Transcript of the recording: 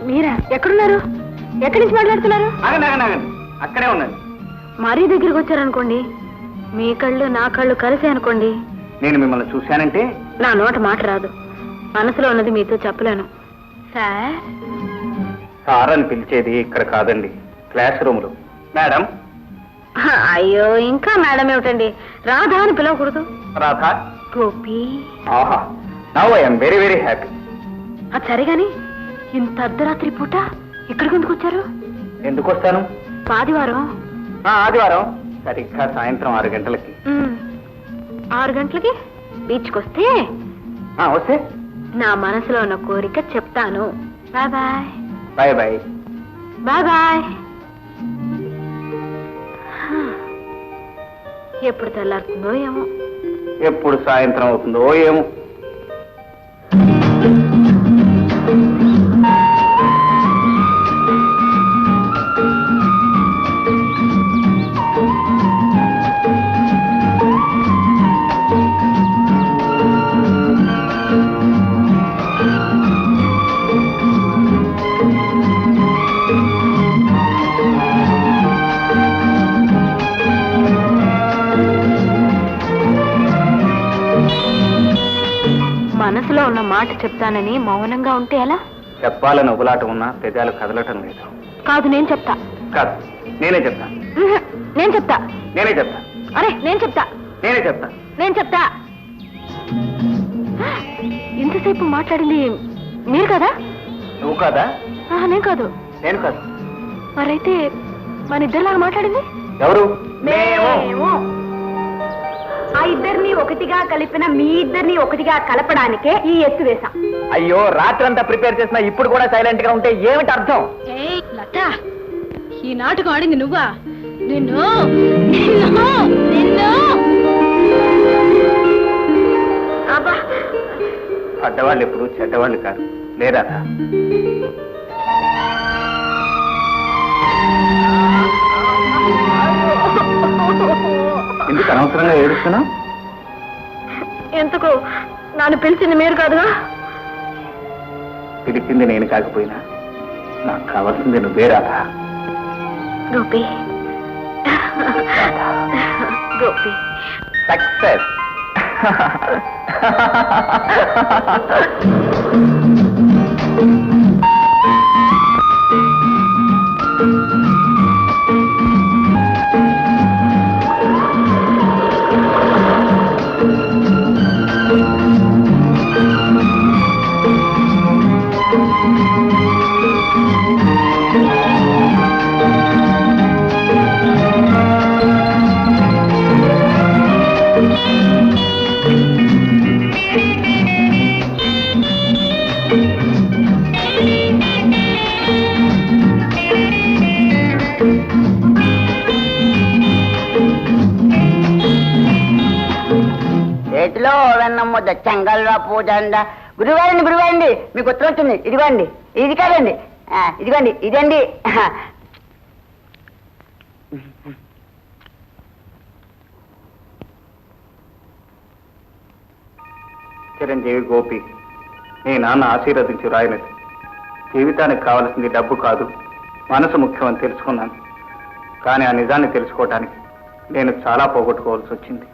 మీరా? ఎక్కడున్నారు? ఎక్కడి నుంచి మాట్లాడుతున్నారు? అక్కడే ఉన్నాను. మరీ దగ్గరికి వచ్చారనుకోండి, మీ కళ్ళు నా కళ్ళు కలిసే అనుకోండి. నేను మిమ్మల్ని చూశానంటే నా నోట మాట రాదు. మనసులో ఉన్నది మీతో చెప్పలేను. సార్ సార్ అని పిలిచేది ఇక్కడ కాదండి, క్లాస్ రూమ్లో. మేడం. అయ్యో, ఇంకా మేడం ఏమిటండి? రాధా అని పిలవకూడదు. రాధా. గోపి. ఆహా, now I am very very happy. అది సరేగాని, ఇంత అర్ధరాత్రి పూట ఇక్కడికి ఎందుకు వచ్చారు? ఎందుకు వస్తాను? ఆదివారం. ఆదివారం సరిగ్గా సాయంత్రం 6 గంటలకి. 6 గంటలకి బీచ్కి వస్తే వస్తే నా మనసులో ఉన్న కోరిక చెప్తాను. Bye bye. Bye bye. Bye bye. ఎప్పుడు తెల్లారుతుందో ఏమో, ఎప్పుడు సాయంత్రం అవుతుందో ఏమో. మనసులో ఉన్న మాట చెప్తానని మౌనంగా ఉంటే ఎలా? చెప్పాలని ఉబలాట ఉన్నా పెదాలు కదలటం లేదు. కాదు, నేను చెప్తా. కాదు, నేనే చెప్తా. నేను చెప్తా. నేనే చెప్తా. అరే, నేను చెప్తా. నేనే చెప్తా. నేను చెప్తా. ఇంతసేపు మాట్లాడింది మీరు కదా? నువ్వు కాదా? నేను కాదు. నేను కాదు. మరైతే మన ఇద్దరిలాగా మాట్లాడింది ఎవరు? మేము. ఆ ఇద్దరిని ఒకటిగా కలిపిన మీ ఇద్దరిని ఒకటిగా కలపడానికే ఈ ఎత్తు వేశాం. అయ్యో, రాత్రంతా ప్రిపేర్ చేసినా ఇప్పుడు కూడా సైలెంట్ గా ఉంటే ఏమిటి అర్థం? లత, ఈ నాటకం ఆడింది నువ్వా? నిన్ను పడ్డవాళ్ళు ఎప్పుడు చెడ్డవాళ్ళు కాదు, లేదా? ఎందుకు అనవసరంగా ఏడుస్తున్నా? ఎందుకు? నన్ను పిలిచింది మీరు కాదుగా? పిలిచింది నేను కాకపోయినా నాకు కావాల్సింది నువ్వే రాధా. గోపి. గోపి. సక్సెస్. చేతిలో వెన్నమ్ముద్ద చెంగల్వా పూజండ. గురువారండి, గురువారండి, మీకు ఉత్తరం వచ్చింది. ఇదిగోండి. ఇది కాదండి, ఇదిగోండి, ఇదండి. చిరంజీవి గోపి, నీ నాన్న ఆశీర్వదించి రాయినది. జీవితానికి కావలసింది డబ్బు కాదు, మనసు ముఖ్యం అని తెలుసుకున్నాను. కానీ ఆ నిజాన్ని తెలుసుకోవటానికి నేను చాలా పోగొట్టుకోవాల్సి వచ్చింది.